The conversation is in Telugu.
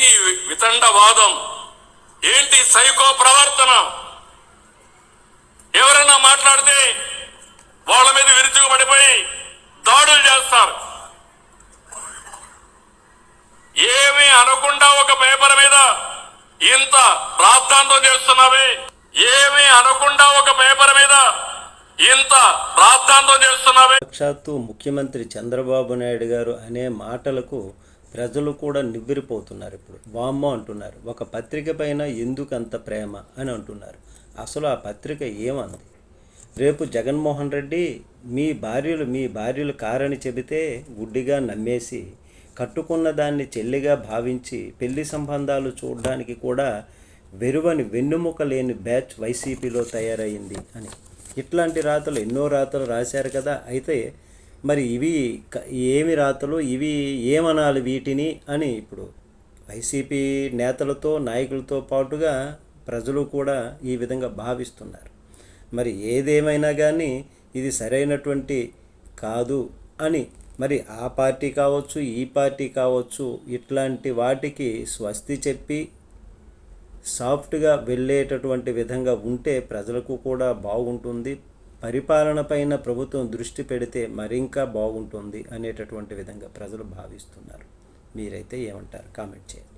ఈ వితండవాదం ఏంటి? సైకో ప్రవర్తన. ఎవరైనా మాట్లాడితే వాళ్ళ మీద విరుచుకుపడిపోయి దాడులు చేస్తారు. ఏమీ అనకుండా ఒక పేపర్ మీద ఇంత రాద్ధాంతం చేస్తున్నావే, ఏమీ అనకుండా ఒక పేపర్ మీద ఇంత రాద్ధాంతం చేస్తున్నావే. సాక్షాత్తు ముఖ్యమంత్రి చంద్రబాబు నాయుడు గారు అనే మాటలకు ప్రజలు కూడా నివ్వెరపోతున్నారు. ఇప్పుడు వామ్మో అంటున్నారు. ఒక పత్రిక పైన ఎందుకు అంత ప్రేమ అని అంటున్నారు. అసలు ఆ పత్రిక ఏమంది? రేపు జగన్మోహన్ రెడ్డి మీ భార్యలు కారని చెబితే గుడ్డిగా నమ్మేసి కట్టుకున్న దాన్ని చెల్లిగా భావించి పెళ్లి సంబంధాలు చూడడానికి కూడా వెన్నుముక లేని బ్యాచ్ వైసీపీలో తయారైంది అని ఇట్లాంటి రాతలు ఎన్నో రాతలు రాశారు కదా. అయితే మరి ఇవి ఏమి రాతలు, ఇవి ఏమనాలి వీటిని అని ఇప్పుడు వైసీపీ నేతలతో నాయకులతో పాటుగా ప్రజలు కూడా ఈ విధంగా భావిస్తున్నారు. మరి ఏదేమైనా కానీ ఇది సరైనటువంటి కాదు అని మరి ఆ పార్టీ కావచ్చు, ఈ పార్టీ కావచ్చు, ఇట్లాంటి వాటికి స్వస్తి చెప్పి సాఫ్ట్గా వెళ్ళేటటువంటి విధంగా ఉంటే ప్రజలకు కూడా బాగుంటుంది. పరిపాలన పైన ప్రభుత్వం దృష్టి పెడితే మరింకా బాగుంటుంది అనేటటువంటి విధంగా ప్రజలు భావిస్తున్నారు. మీరైతే ఏమంటారు? కామెంట్ చేయండి.